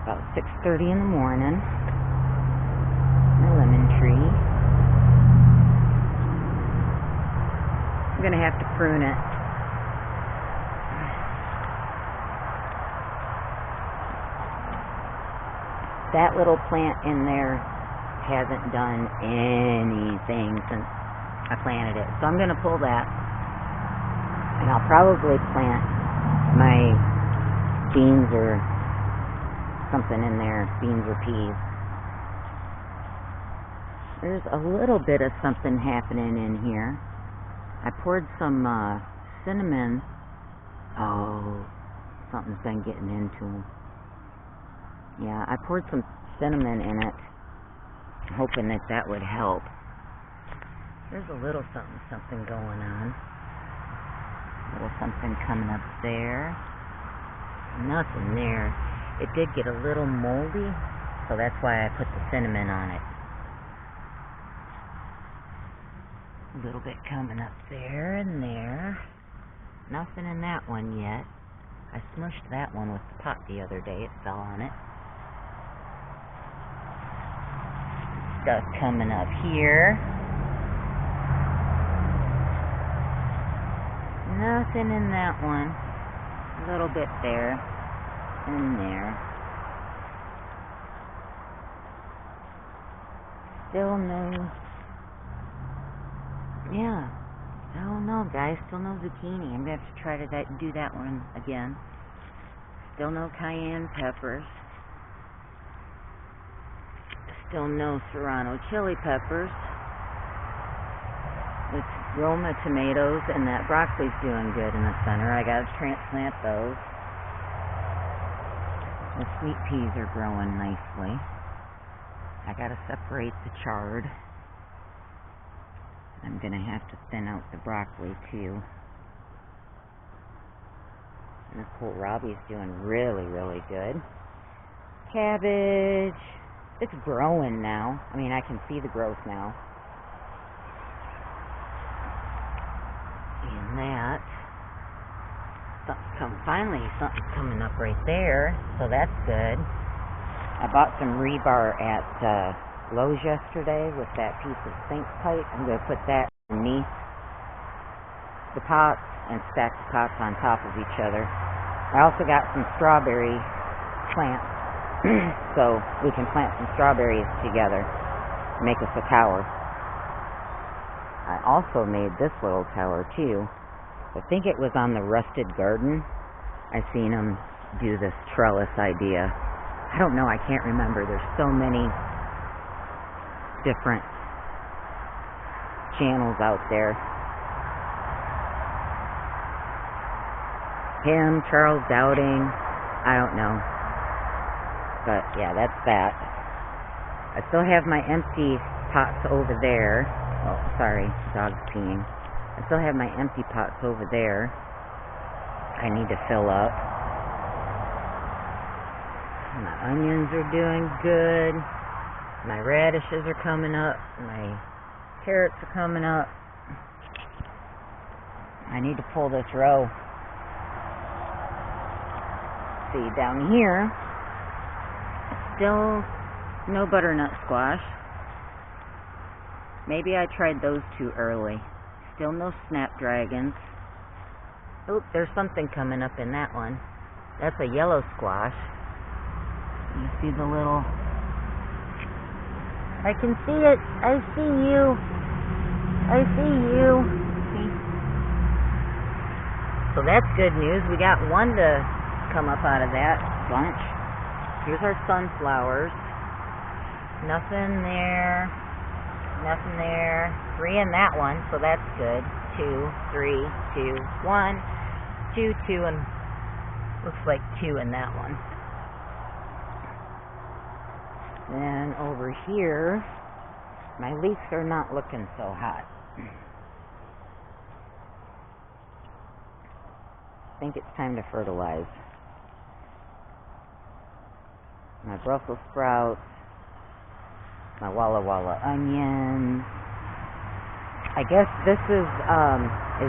About 6:30 in the morning. My lemon tree. I'm going to have to prune it. That little plant in there hasn't done anything since I planted it. So I'm going to pull that. And I'll probably plant my beans or something in there. Beans or peas. There's a little bit of something happening in here. I poured some cinnamon. Oh, something's been getting into them. Yeah, I poured some cinnamon in it, hoping that that would help. There's a little something going on. A little something coming up there. Nothing there. It did get a little moldy, so that's why I put the cinnamon on it. A little bit coming up there and there. Nothing in that one yet. I smushed that one with the pot the other day. It fell on it. Stuff coming up here. Nothing in that one. A little bit there and there. Still no. Yeah. I don't know, guys. Still no zucchini. I'm going to have to try to do that one again. Still no cayenne peppers. Still no serrano chili peppers. Let's grow my tomatoes, and that broccoli's doing good in the center. I gotta transplant those. The sweet peas are growing nicely. I gotta separate the chard. I'm gonna have to thin out the broccoli too. And the kohlrabi's doing really, really good. Cabbage. It's growing now. I mean, I can see the growth now. And that. Finally, something's coming up right there. So that's good. I bought some rebar at Lowe's yesterday with that piece of sink pipe. I'm going to put that underneath the pots and stack the pots on top of each other. I also got some strawberry plants. So we can plant some strawberries together, make us a tower. I also made this little tower too. I think it was on the Rusted Garden. I seen them do this trellis idea. I don't know, I can't remember. There's so many different channels out there. Him, Charles Dowding, I don't know. But yeah, that's that. I still have my empty pots over there. Oh, sorry, dog's peeing. I still have my empty pots over there. I need to fill up. My onions are doing good. My radishes are coming up. My carrots are coming up. I need to pull this row. See, down here, still no butternut squash. Maybe I tried those too early. Still no snapdragons. Oh, there's something coming up in that one. That's a yellow squash. You see the little... I can see it. I see you. I see you. See? So that's good news. We got one to come up out of that bunch. Here's our sunflowers. Nothing there. Nothing there. 3 in that one, so that's good. 2, 3, 2, 1. 2, 2, and looks like 2 in that one. Then over here, my leeks are not looking so hot. I think it's time to fertilize. My Brussels sprouts, my Walla Walla onions. I guess this is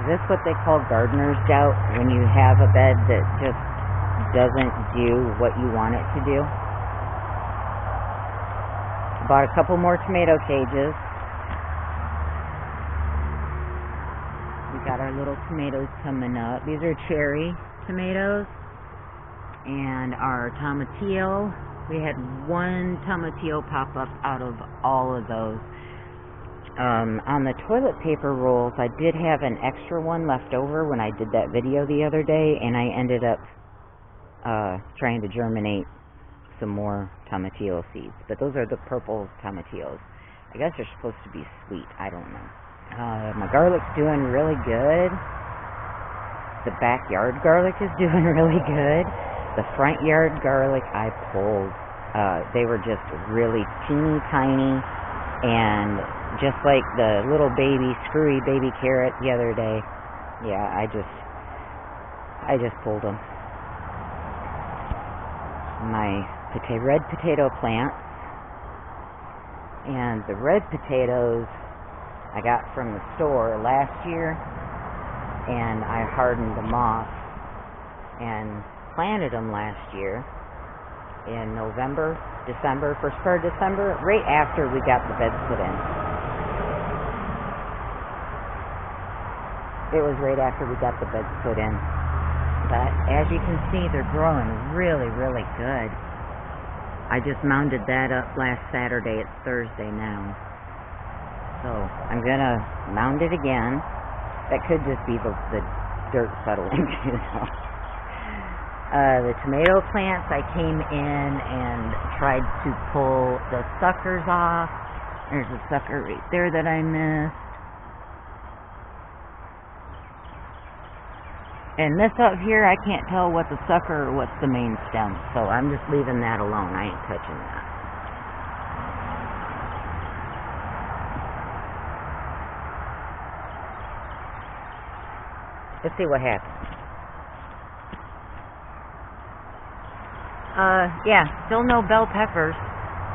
this what they call gardener's doubt, when you have a bed that just doesn't do what you want it to do? Bought a couple more tomato cages. We got our little tomatoes coming up. These are cherry tomatoes. And our tomatillo. We had one tomatillo pop up out of all of those. On the toilet paper rolls, I did have an extra one left over when I did that video the other day, and I ended up trying to germinate some more tomatillo seeds. But those are the purple tomatillos. I guess they're supposed to be sweet. I don't know. My garlic's doing really good. The backyard garlic is doing really good. The front yard garlic I pulled. They were just really teeny tiny, and just like the little baby, screwy baby carrot the other day. Yeah, I just pulled them. My red potato plants, and the red potatoes I got from the store last year, and I hardened them off and planted them last year in November, December, first part of December, right after we got the beds put in. It was right after we got the beds put in. But as you can see, they're growing really, really good. I just mounded that up last Saturday. It's Thursday now. So I'm going to mound it again. That could just be the dirt settling, you know. The tomato plants, I came in and tried to pull the suckers off. There's a sucker right there that I missed. And this up here, I can't tell what's a sucker or what's the main stem, so I'm just leaving that alone. I ain't touching that. Let's see what happens. Yeah, still no bell peppers.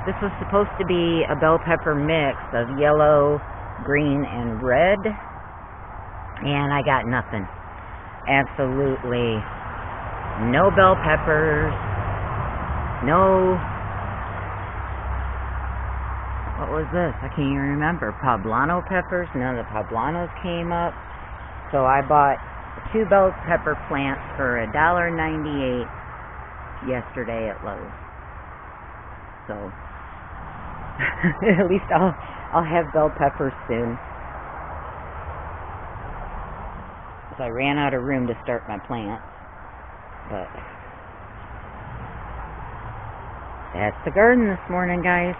This was supposed to be a bell pepper mix of yellow, green, and red, and I got nothing. Absolutely no bell peppers, no, what was this? I can't even remember. Poblano peppers, none of the poblanos came up. So I bought 2 bell pepper plants for $1.98 yesterday at Lowe's. So at least I'll have bell peppers soon. So I ran out of room to start my plants, but that's the garden this morning, guys.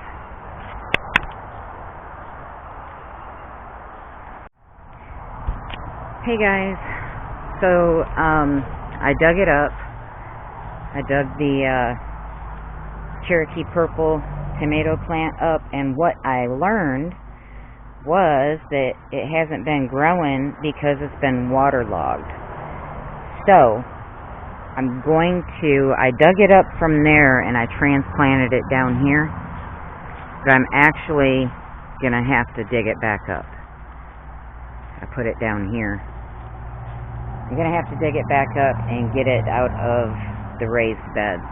Hey guys, so I dug it up. I dug the Cherokee purple tomato plant up, and what I learned was that it hasn't been growing because it's been waterlogged. So I dug it up from there and I transplanted it down here, but I'm actually gonna have to dig it back up. I put it down here. I'm gonna have to dig it back up and get it out of the raised beds.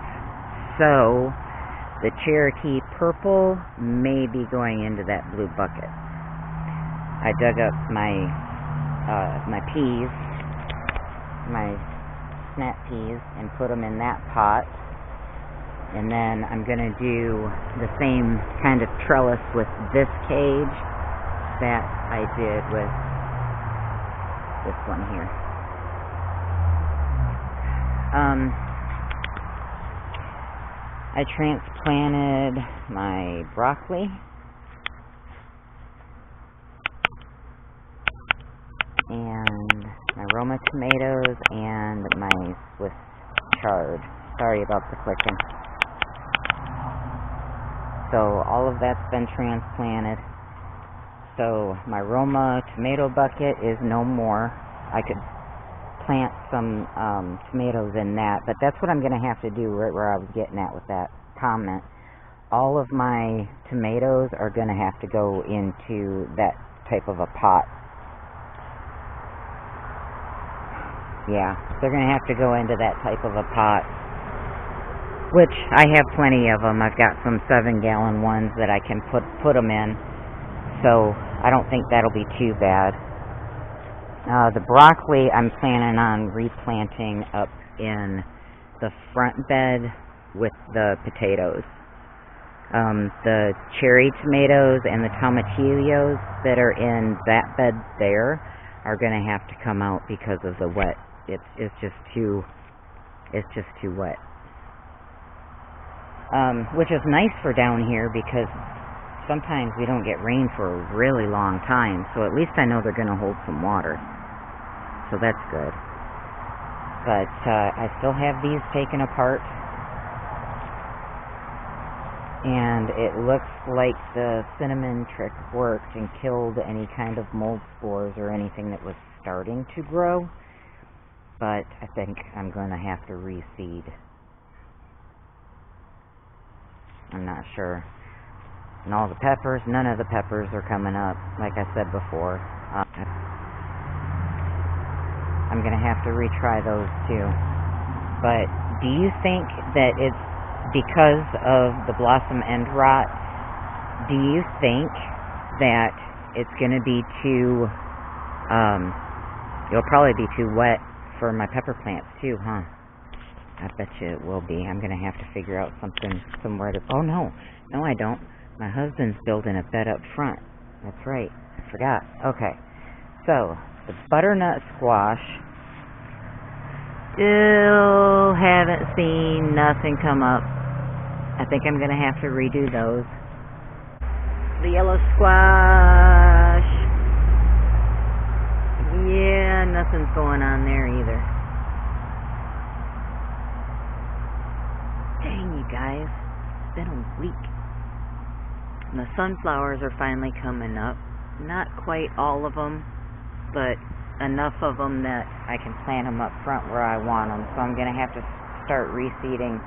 So the Cherokee purple may be going into that blue bucket. I dug up my peas, my snap peas, and put them in that pot. And then I'm going to do the same kind of trellis with this cage that I did with this one here. I transplanted my broccoli. And my Roma tomatoes and my Swiss chard. Sorry about the clicking. So all of that's been transplanted. So my Roma tomato bucket is no more. I could plant some tomatoes in that, but that's what I'm going to have to do, right where I was getting at with that comment. All of my tomatoes are going to have to go into that type of a pot. Yeah, they're going to have to go into that type of a pot. which I have plenty of them. I've got some 7-gallon ones that I can put them in, so I don't think that'll be too bad. The broccoli I'm planning on replanting up in the front bed with the potatoes. The cherry tomatoes and the tomatillos that are in that bed there are going to have to come out because of the wet. It's just too wet. Which is nice for down here because sometimes we don't get rain for a really long time, so at least I know they're going to hold some water. So that's good. But I still have these taken apart, and it looks like the cinnamon trick worked and killed any kind of mold spores or anything that was starting to grow, but I think I'm going to have to reseed. I'm not sure. And all the peppers, none of the peppers are coming up, like I said before. I'm going to have to retry those too. But do you think that it's because of the blossom end rot? Do you think that it's going to be too, it'll probably be too wet for my pepper plants too, huh? I bet you it will be. I'm going to have to figure out somewhere to, oh no, I don't. My husband's building a bed up front. That's right, I forgot. Okay, so the butternut squash, still haven't seen nothing come up. I think I'm going to have to redo those. The yellow squash, yeah, nothing's going on there either. Dang, you guys, it's been a week. And the sunflowers are finally coming up. Not quite all of them, but enough of them that I can plant them up front where I want them. So I'm going to have to start reseeding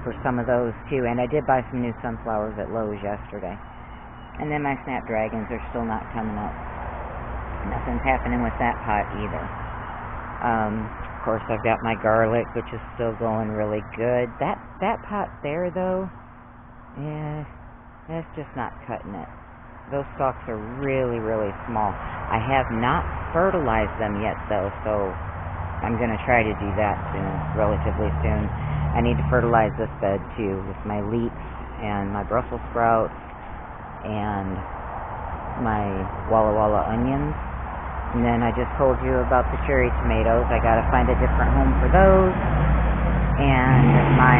for some of those too. And I did buy some new sunflowers at Lowe's yesterday. And then my snapdragons are still not coming up. Nothing's happening with that pot either. Of course, I've got my garlic, which is still going really good. That pot there, though, yeah, that's just not cutting it. Those stalks are really, really small. I have not fertilized them yet, though, so I'm going to try to do that soon, relatively soon. I need to fertilize this bed, too, with my leeks and my Brussels sprouts and my Walla Walla onions. And then I just told you about the cherry tomatoes. I got to find a different home for those. And my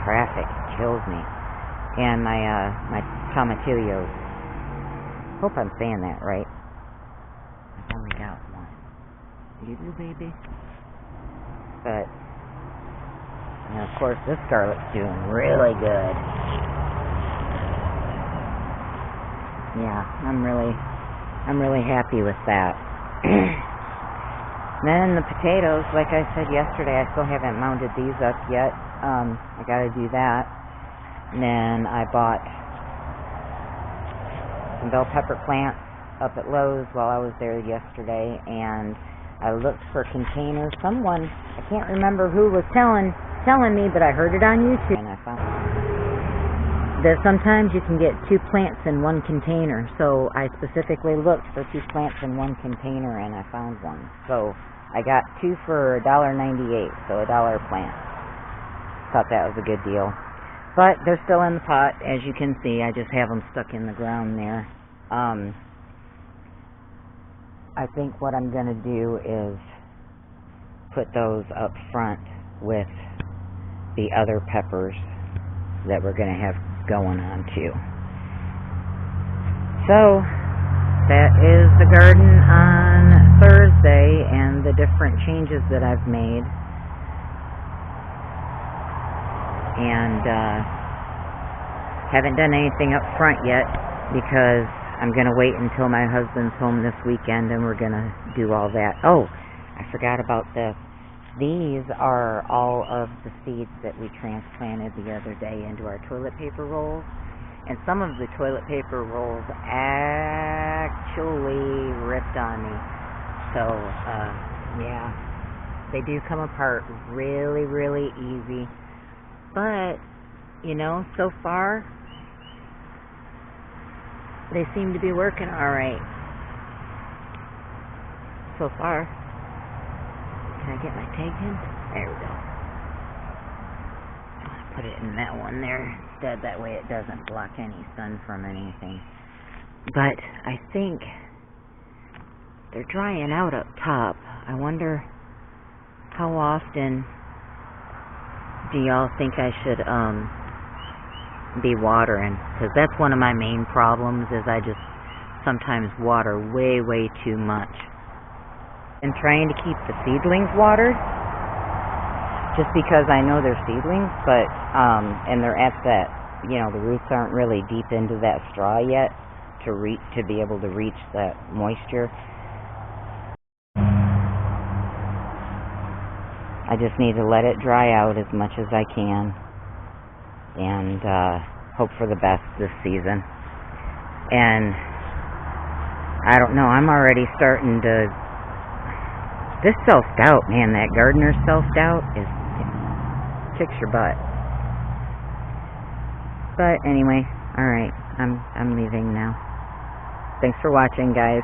traffic kills me. And my tomatillos. Hope I'm saying that right. I've only got one. You do, baby. But, and of course, this garlic's doing really good. Yeah, I'm really happy with that. Then the potatoes, like I said yesterday, I still haven't mounded these up yet. I got to do that. And then I bought some bell pepper plants up at Lowe's while I was there yesterday, and I looked for containers. Someone, I can't remember who was telling me, but I heard it on YouTube, and I found that sometimes you can get 2 plants in one container. So I specifically looked for 2 plants in one container, and I found one. So I got 2 for $1.98, so $1 a plant. Thought that was a good deal. But they're still in the pot, as you can see. I just have them stuck in the ground there. I think what I'm going to do is put those up front with the other peppers that we're going to have going on too. So that is the garden on Thursday and the different changes that I've made. And haven't done anything up front yet because I'm going to wait until my husband's home this weekend and we're going to do all that. Oh, I forgot about this. These are all of the seeds that we transplanted the other day into our toilet paper rolls. And some of the toilet paper rolls actually ripped on me. So, yeah. They do come apart really, really easy. But, so far, they seem to be working alright. So far. Can I get my tag in? There we go. I'm going to put it in that one there instead. That way it doesn't block any sun from anything. But I think they're drying out up top. I wonder how often do y'all think I should be watering? Because that's one of my main problems is I just sometimes water way, way too much. And trying to keep the seedlings watered just because I know they're seedlings, but and they're at that, the roots aren't really deep into that straw yet to be able to reach that moisture. I just need to let it dry out as much as I can and hope for the best this season. And I don't know, I'm already starting to. This self-doubt, man, that gardener self-doubt kicks your butt. But anyway, alright, I'm leaving now. Thanks for watching, guys.